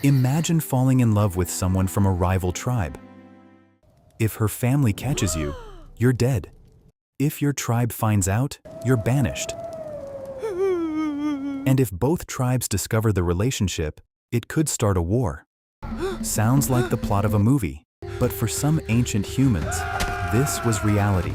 Imagine falling in love with someone from a rival tribe. If her family catches you, you're dead. If your tribe finds out, you're banished. And if both tribes discover the relationship, it could start a war. Sounds like the plot of a movie, but for some ancient humans, this was reality.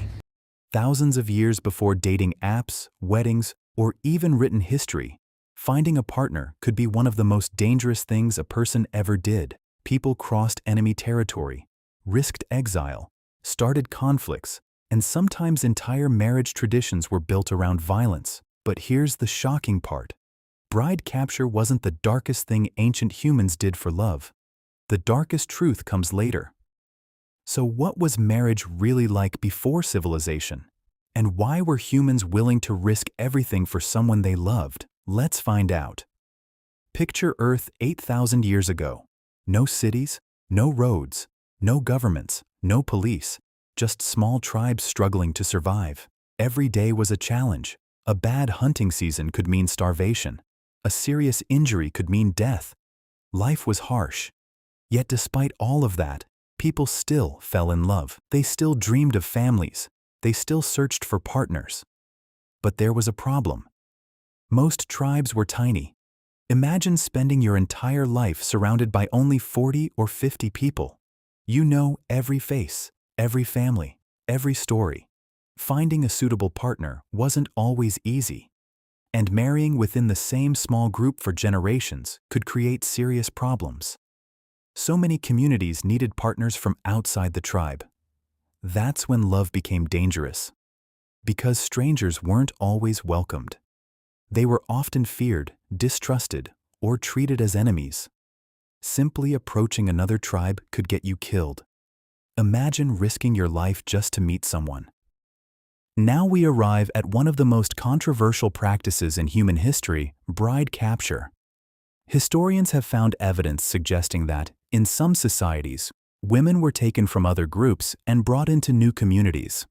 Thousands of years before dating apps, weddings, or even written history, finding a partner could be one of the most dangerous things a person ever did. People crossed enemy territory, risked exile, started conflicts, and sometimes entire marriage traditions were built around violence. But here's the shocking part. Bride capture wasn't the darkest thing ancient humans did for love. The darkest truth comes later. So what was marriage really like before civilization? And why were humans willing to risk everything for someone they loved? Let's find out. Picture Earth 8,000 years ago. No cities, no roads, no governments, no police, just small tribes struggling to survive. Every day was a challenge. A bad hunting season could mean starvation. A serious injury could mean death. Life was harsh. Yet despite all of that, people still fell in love. They still dreamed of families. They still searched for partners. But there was a problem. Most tribes were tiny. Imagine spending your entire life surrounded by only 40 or 50 people. You know every face, every family, every story. Finding a suitable partner wasn't always easy. And marrying within the same small group for generations could create serious problems. So many communities needed partners from outside the tribe. That's when love became dangerous. Because strangers weren't always welcomed. They were often feared, distrusted, or treated as enemies. Simply approaching another tribe could get you killed. Imagine risking your life just to meet someone. Now we arrive at one of the most controversial practices in human history, bride capture. Historians have found evidence suggesting that, in some societies, women were taken from other groups and brought into new communities.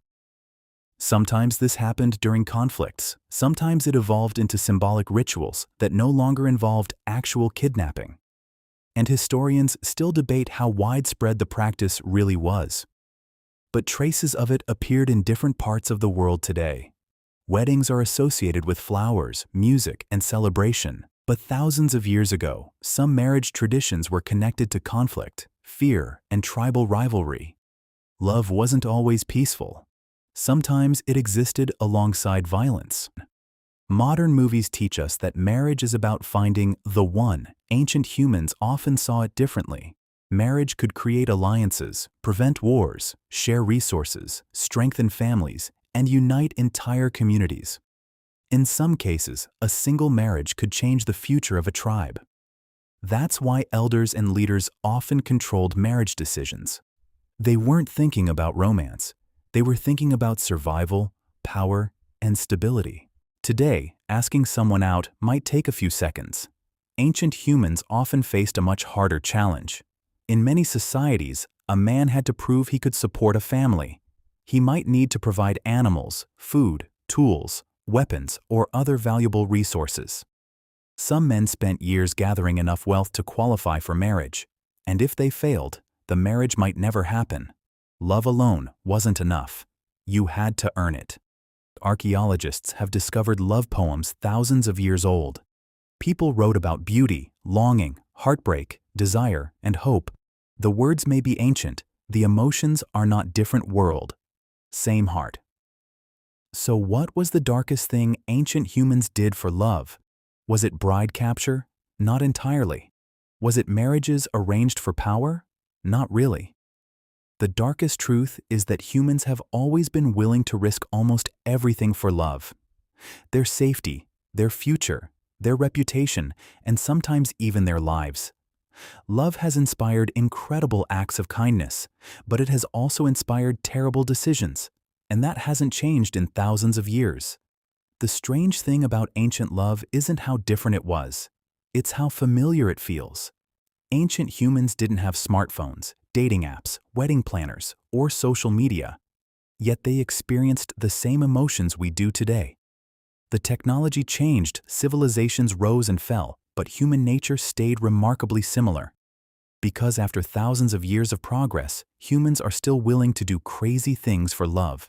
Sometimes this happened during conflicts. Sometimes it evolved into symbolic rituals that no longer involved actual kidnapping. And historians still debate how widespread the practice really was. But traces of it appeared in different parts of the world today. Weddings are associated with flowers, music, and celebration. But thousands of years ago, some marriage traditions were connected to conflict, fear, and tribal rivalry. Love wasn't always peaceful. Sometimes it existed alongside violence. Modern movies teach us that marriage is about finding the one. Ancient humans often saw it differently. Marriage could create alliances, prevent wars, share resources, strengthen families, and unite entire communities. In some cases, a single marriage could change the future of a tribe. That's why elders and leaders often controlled marriage decisions. They weren't thinking about romance. They were thinking about survival, power, and stability. Today, asking someone out might take a few seconds. Ancient humans often faced a much harder challenge. In many societies, a man had to prove he could support a family. He might need to provide animals, food, tools, weapons, or other valuable resources. Some men spent years gathering enough wealth to qualify for marriage, and if they failed, the marriage might never happen. Love alone wasn't enough. You had to earn it. Archaeologists have discovered love poems thousands of years old. People wrote about beauty, longing, heartbreak, desire, and hope. The words may be ancient, the emotions are not different world. Same heart. So what was the darkest thing ancient humans did for love? Was it bride capture? Not entirely. Was it marriages arranged for power? Not really. The darkest truth is that humans have always been willing to risk almost everything for love. Their safety, their future, their reputation, and sometimes even their lives. Love has inspired incredible acts of kindness, but it has also inspired terrible decisions, and that hasn't changed in thousands of years. The strange thing about ancient love isn't how different it was, it's how familiar it feels. Ancient humans didn't have smartphones, dating apps, wedding planners, or social media, yet they experienced the same emotions we do today. The technology changed, civilizations rose and fell, but human nature stayed remarkably similar. Because after thousands of years of progress, humans are still willing to do crazy things for love.